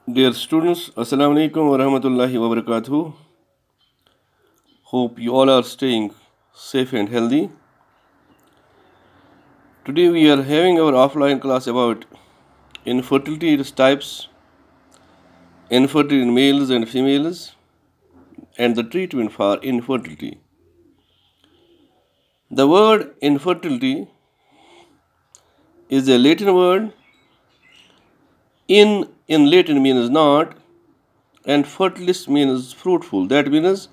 Dear students, Assalamu alaikum wa rahmatullahi wa barakatuh. Hope you all are staying safe and healthy. Today we are having our offline class about infertility types, infertility in males and females, and the treatment for infertility. The word infertility is a Latin word. In Latin means not, and fertilis means fruitful. That means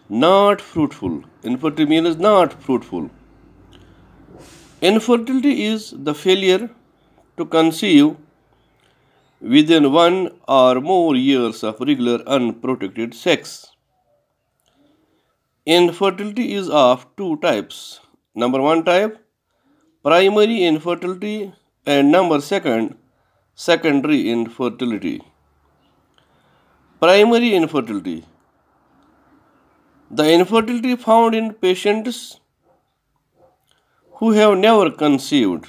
not fruitful. Infertility means not fruitful. Infertility is the failure to conceive within 1 or more years of regular unprotected sex. Infertility is of two types. Number one type, primary infertility, and number second, secondary infertility. Primary infertility. The infertility found in patients who have never conceived.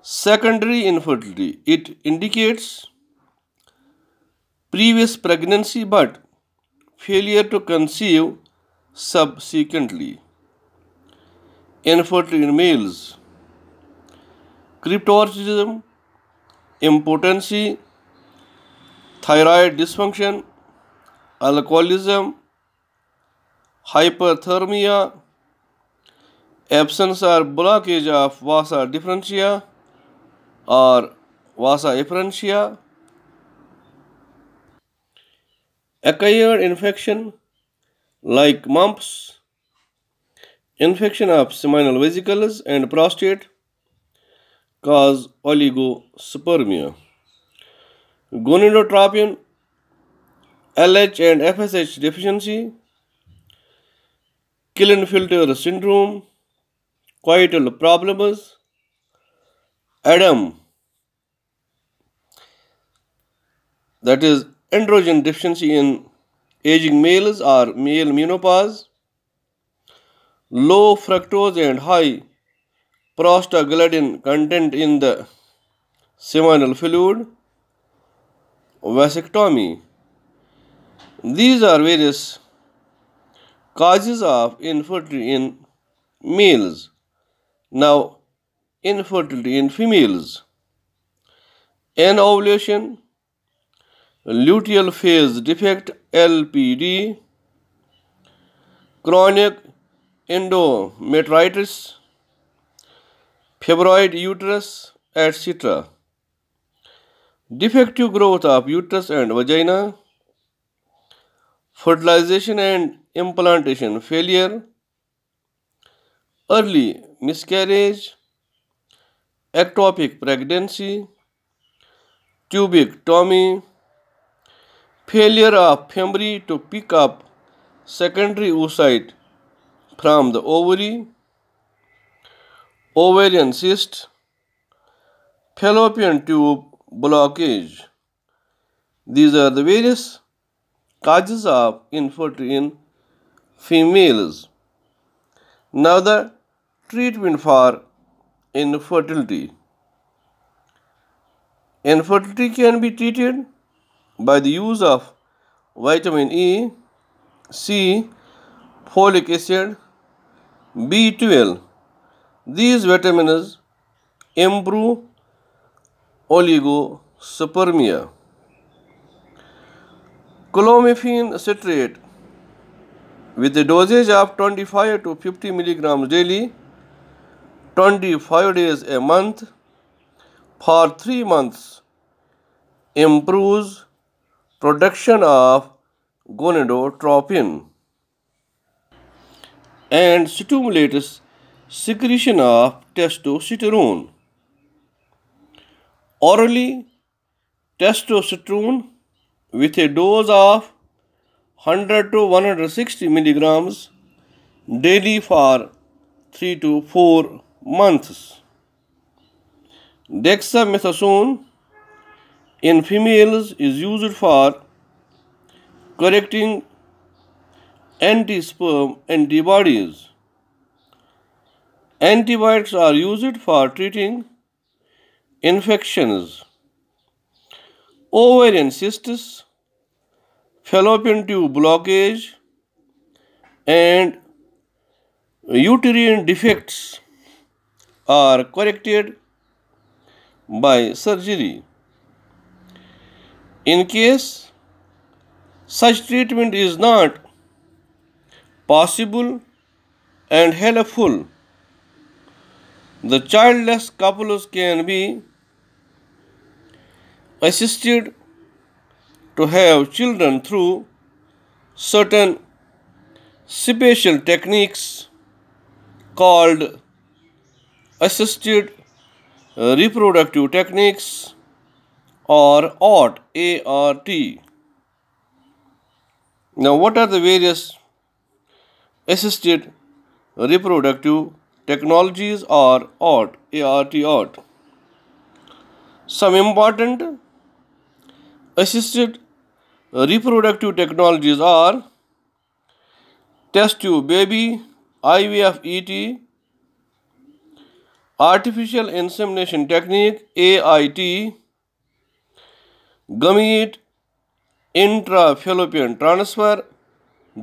Secondary infertility. It indicates previous pregnancy but failure to conceive subsequently. Infertility in males. Cryptorchidism, impotency, thyroid dysfunction, alcoholism, hyperthermia, absence or blockage of vasa differentia or vasa efferentia, acquired infection like mumps, infection of seminal vesicles and prostate cause oligospermia. Gonadotropin, LH and FSH deficiency, Klinefelter syndrome, coital problems, ADAM, that is androgen deficiency in aging males or male menopause, low fructose and high prostaglandin content in the seminal fluid, vasectomy. These are various causes of infertility in males. Now, infertility in females. Anovulation, luteal phase defect LPD, chronic endometritis, fibroid uterus, etc. Defective growth of uterus and vagina, fertilization and implantation failure, early miscarriage, ectopic pregnancy, tubectomy, failure of femur to pick up secondary oocyte from the ovary, ovarian cyst, fallopian tube blockage. These are the various causes of infertility in females. Now the treatment for infertility. Infertility can be treated by the use of vitamin E, C, folic acid, B12. These vitamins improve oligospermia. Clomiphene citrate with a dosage of 25 to 50 milligrams daily, 25 days a month, for 3 months, improves production of gonadotropin and stimulates secretion of testosterone. Orally, testosterone with a dose of 100 to 160 milligrams daily for 3 to 4 months. Dexamethasone in females is used for correcting anti-sperm antibodies. Antibiotics are used for treating infections. ovarian cysts, fallopian tube blockage, and uterine defects are corrected by surgery. In case such treatment is not possible and helpful, the childless couples can be assisted to have children through certain special techniques called assisted reproductive techniques or ART. Now, what are the various assisted reproductive technologies or ART? Some important assisted reproductive technologies are test tube baby, IVF ET, artificial insemination technique AIT, gamete intrafallopian transfer,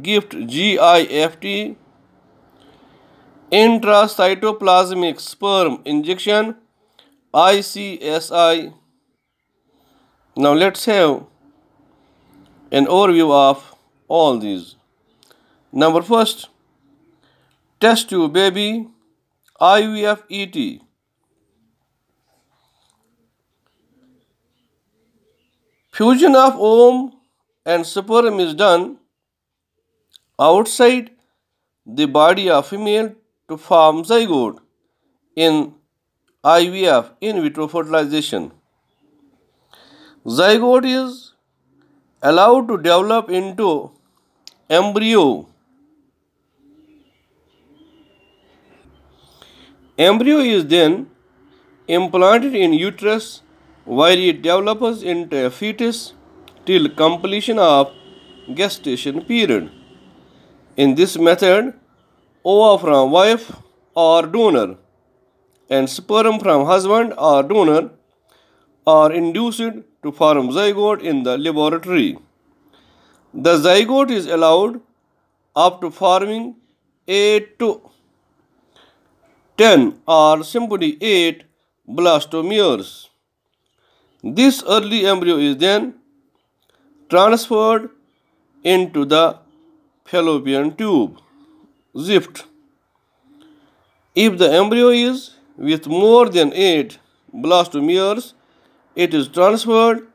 GIFT GIFT, intracytoplasmic sperm injection ICSI. Now let's have an overview of all these. Number first, test tube baby IVF ET. Fusion of ovum and sperm is done outside the body of female to form zygote in IVF, in vitro fertilization. Zygote is allowed to develop into embryo. Embryo is then implanted in uterus where it develops into a fetus till completion of gestation period. In this method, ova from wife or donor and sperm from husband or donor are induced to form zygote in the laboratory. The zygote is allowed up to forming 8 to 10 or simply 8 blastomeres. This early embryo is then transferred into the fallopian tube, ZIFT. If the embryo is with more than 8 blastomeres, it is transferred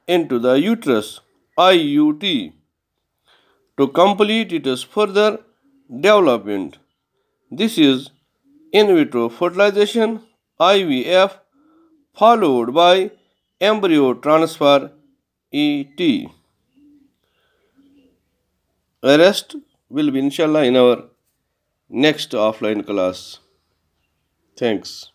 into the uterus, IUT, to complete its further development. This is in vitro fertilization, IVF, followed by embryo transfer, ET. The rest will be inshallah in our next offline class. Thanks.